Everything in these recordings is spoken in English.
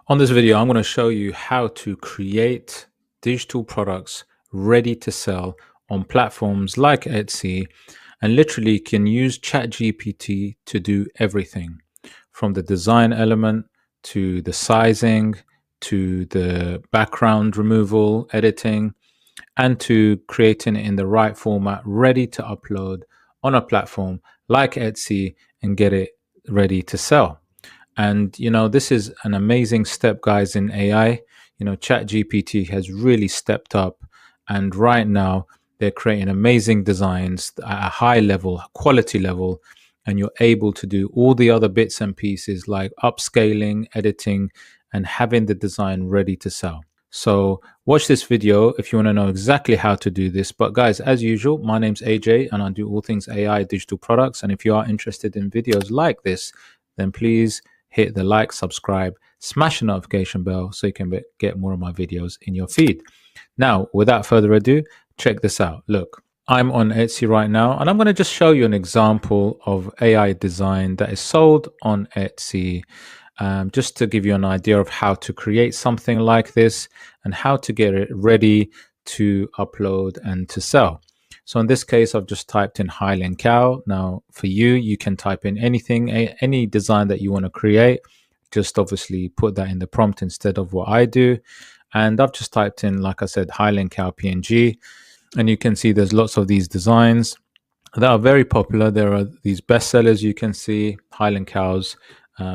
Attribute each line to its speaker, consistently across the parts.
Speaker 1: On this video, I'm going to show you how to create digital products ready to sell on platforms like Etsy, and literally can use ChatGPT to do everything from the design element to the sizing to the background removal, editing, and to creating it in the right format, ready to upload on a platform like Etsy and get it ready to sell. And this is an amazing step, guys, in AI. ChatGPT has really stepped up, and right now they're creating amazing designs at a high level, quality level, and you're able to do all the other bits and pieces like upscaling, editing, and having the design ready to sell. So watch this video if you want to know exactly how to do this. But guys, as usual, my name's AJ and I do all things AI digital products. And if you are interested in videos like this, then please hit the like, subscribe, smash the notification bell so you can get more of my videos in your feed. Now, without further ado, check this out. Look, I'm on Etsy right now, and I'm going to just show you an example of AI design that is sold on Etsy, just to give you an idea of how to create something like this and how to get it ready to upload and to sell. So in this case, I've just typed in Highland cow. Now for you, you can type in anything, any design that you want to create. Just obviously put that in the prompt instead of what I do. And I've just typed in, like I said, Highland cow PNG. And you can see there's lots of these designs that are very popular. There are these bestsellers you can see, Highland cows.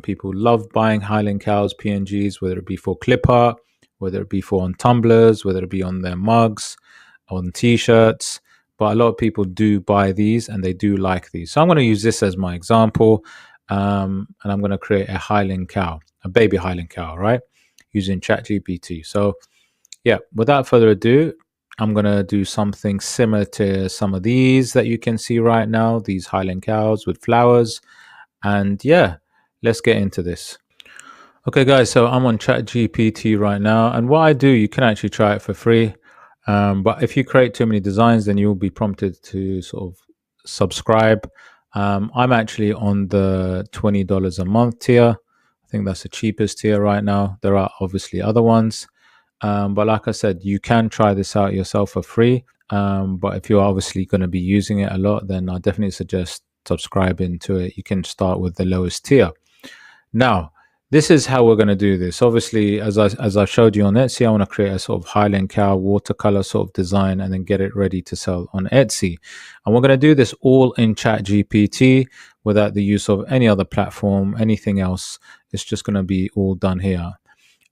Speaker 1: People love buying Highland cows PNGs, whether it be for clip art, whether it be for on tumblers, whether it be on their mugs, on t-shirts. But a lot of people do buy these and they do like these. So I'm going to use this as my example. And I'm going to create a Highland cow, a baby Highland cow, right? Using ChatGPT. So yeah, without further ado, I'm going to do something similar to some of these that you can see right now, these Highland cows with flowers. And yeah, let's get into this. Okay, guys, so I'm on ChatGPT right now. And what I do, you can actually try it for free. But if you create too many designs, then you'll be prompted to sort of subscribe. I'm actually on the $20 a month tier. I think that's the cheapest tier right now. There are obviously other ones. But like I said, you can try this out yourself for free. But if you're obviously going to be using it a lot, then I definitely suggest subscribing to it. You can start with the lowest tier. Now, this is how we're going to do this. Obviously, as I showed you on Etsy, I want to create a sort of Highland cow watercolor sort of design and then get it ready to sell on Etsy. And we're going to do this all in ChatGPT without the use of any other platform, anything else. It's just going to be all done here.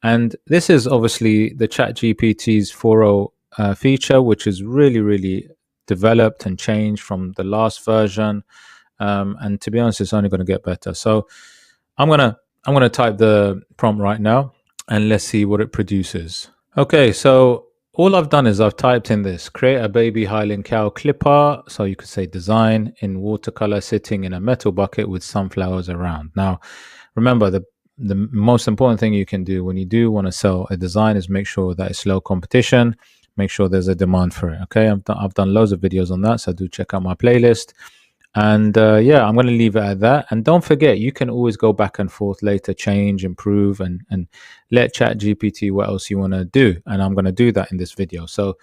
Speaker 1: And this is obviously the ChatGPT's 4.0 feature, which is really, really developed and changed from the last version. And to be honest, it's only going to get better. So I'm gonna type the prompt right now and let's see what it produces. Okay, so all I've done is I've typed in this: create a baby Highland cow clip art. So you could say design in watercolor sitting in a metal bucket with sunflowers around. Now, remember the most important thing you can do when you do want to sell a design is make sure that it's low competition. Make sure there's a demand for it. Okay, I've done loads of videos on that, so do check out my playlist. And yeah, I'm going to leave it at that. And don't forget, you can always go back and forth later, change, improve, and let ChatGPT what else you want to do. And I'm going to do that in this video. So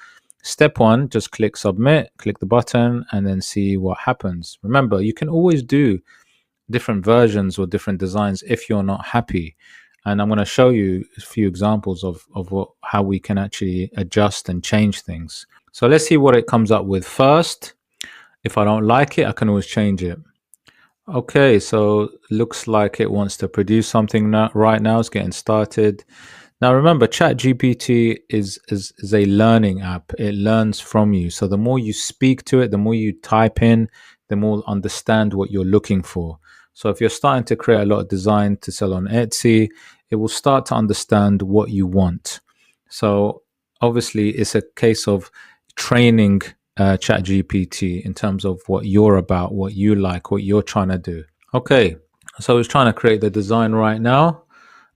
Speaker 1: step one, just click submit, click the button, and then see what happens. Remember, you can always do different versions or different designs if you're not happy. And I'm going to show you a few examples of how we can actually adjust and change things. So let's see what it comes up with first. If I don't like it, I can always change it. Okay, so looks like it wants to produce something now, right now. It's getting started. Now remember, ChatGPT is a learning app. It learns from you. So the more you speak to it, the more you type in, the more understand what you're looking for. So if you're starting to create a lot of design to sell on Etsy, it will start to understand what you want. So obviously it's a case of training ChatGPT in terms of what you're about, what you like, what you're trying to do. Okay, so it's trying to create the design right now.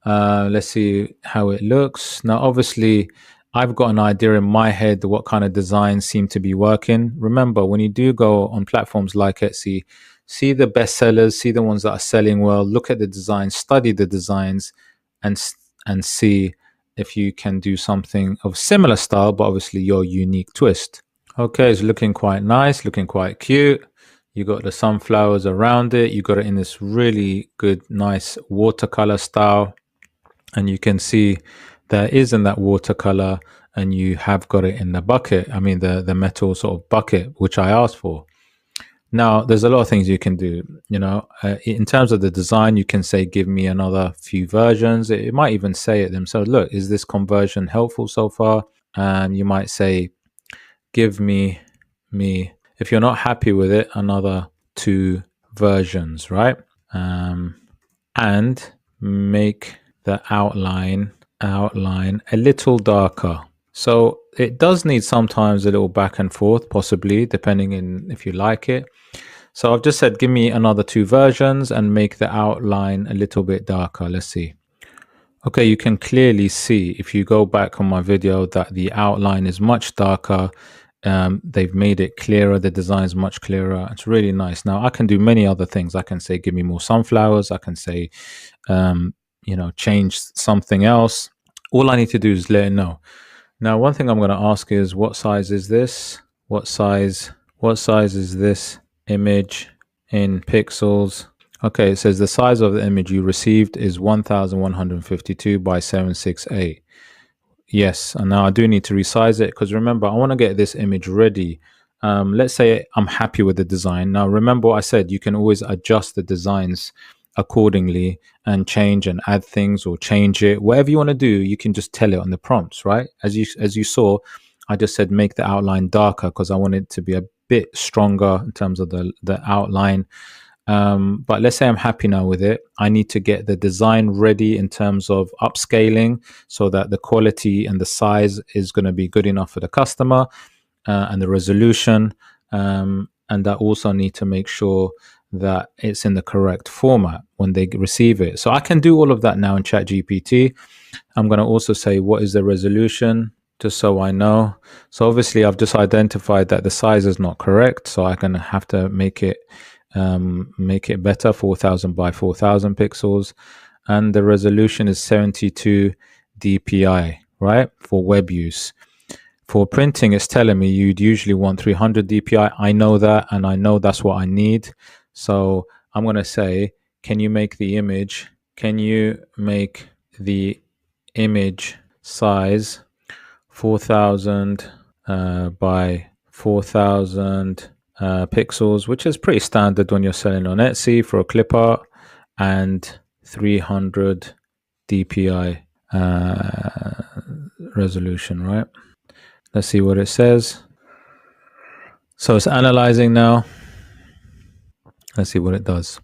Speaker 1: Let's see how it looks. Now, obviously, I've got an idea in my head what kind of designs seem to be working. Remember, when you do go on platforms like Etsy, see the bestsellers, see the ones that are selling well, look at the designs, study the designs, and and see if you can do something of similar style, but obviously your unique twist. Okay, it's looking quite nice, looking quite cute. You got the sunflowers around it. You got it in this really good, nice watercolor style. And you can see there is in that watercolor, and you have got it in the bucket. I mean, the metal sort of bucket, which I asked for. Now, there's a lot of things you can do. In terms of the design, you can say, give me another few versions. It might even say it themselves. Look, is this conversion helpful so far? And you might say, give me, if you're not happy with it, another 2 versions, right? And make the outline a little darker. So it does need sometimes a little back and forth, possibly, depending in if you like it. So I've just said, give me another 2 versions and make the outline a little bit darker. Let's see. Okay, you can clearly see if you go back on my video that the outline is much darker. They've made it clearer. The design is much clearer. It's really nice. Now I can do many other things. I can say, give me more sunflowers. I can say, change something else. All I need to do is let it know. Now, one thing I'm going to ask is, what size is this? What size is this image in pixels? Okay, it says the size of the image you received is 1152 by 768. Yes, and now I do need to resize it because remember, I want to get this image ready. Let's say I'm happy with the design. Now, remember what I said, you can always adjust the designs accordingly and change and add things or change it. Whatever you want to do, you can just tell it on the prompts, right? As you saw, I just said make the outline darker because I want it to be a bit stronger in terms of the outline. But let's say I'm happy now with it. I need to get the design ready in terms of upscaling so that the quality and the size is going to be good enough for the customer, and the resolution. And I also need to make sure that it's in the correct format when they receive it. So I can do all of that now in ChatGPT. I'm going to also say, what is the resolution? Just so I know. So obviously I've just identified that the size is not correct. So I'm going to have to make it better, 4000 by 4000 pixels. And the resolution is 72 dpi, right? For web use. For printing, it's telling me you'd usually want 300 dpi. I know that, and I know that's what I need. So I'm going to say, can you make the image size 4000 by 4000 pixels, which is pretty standard when you're selling on Etsy for a clip art, and 300 dpi resolution, right? Let's see what it says. So it's analyzing now. Let's see what it does.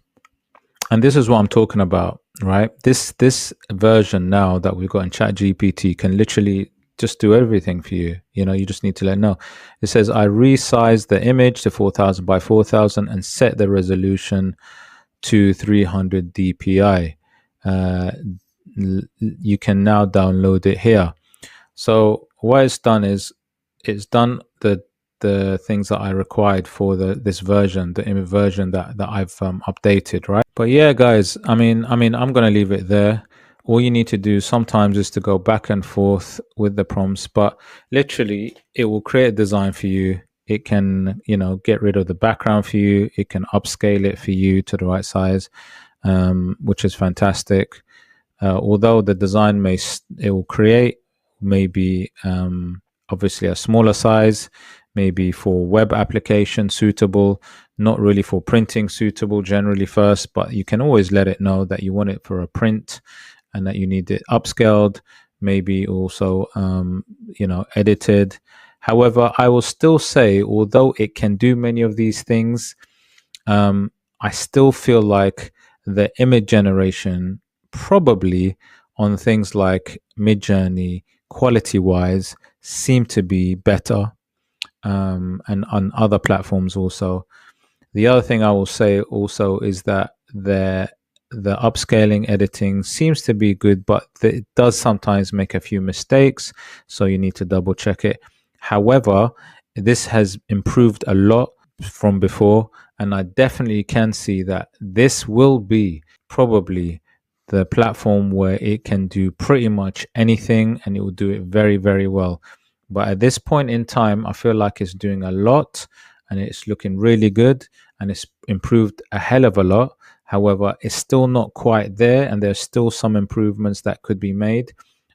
Speaker 1: And this is what I'm talking about, right? This version now that we've got in ChatGPT can literally just do everything for you. You just need to let it know. It says, I resized the image to 4000 by 4000 and set the resolution to 300 dpi. You can now download it here. So what it's done is it's done the things that I required for this version, the image version that I've updated, right? But yeah, guys, I mean, I'm gonna leave it there. All you need to do sometimes is to go back and forth with the prompts, but literally it will create a design for you. It can, get rid of the background for you. It can upscale it for you to the right size, which is fantastic. Although the design it will create maybe obviously a smaller size, maybe for web application suitable, not really for printing suitable generally first, but you can always let it know that you want it for a print and that you need it upscaled, maybe also edited. However, I will still say, although it can do many of these things, I still feel like the image generation probably on things like Midjourney, quality wise, seem to be better, and on other platforms also. The other thing I will say also is that the upscaling editing seems to be good, but it does sometimes make a few mistakes, so you need to double check it. However, this has improved a lot from before, and I definitely can see that this will be probably the platform where it can do pretty much anything and it will do it very, very well. But at this point in time, I feel like it's doing a lot and it's looking really good and it's improved a hell of a lot. However, it's still not quite there and there's still some improvements that could be made.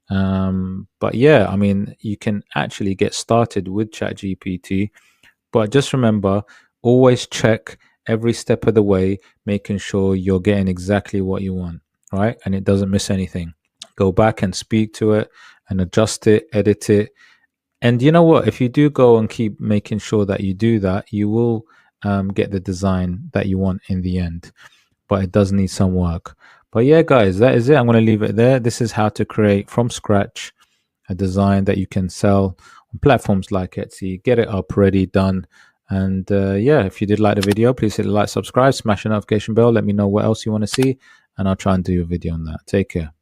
Speaker 1: But yeah, I mean, you can actually get started with ChatGPT, but just remember, always check every step of the way, making sure you're getting exactly what you want, right? And it doesn't miss anything. Go back and speak to it and adjust it, edit it. And you know what? If you do go and keep making sure that you do that, you will get the design that you want in the end. But it does need some work. But yeah, guys, that is it. I'm going to leave it there. This is how to create from scratch a design that you can sell on platforms like Etsy. Get it up, ready, done. And yeah, if you did like the video, please hit the like, subscribe, smash the notification bell. Let me know what else you want to see, and I'll try and do a video on that. Take care.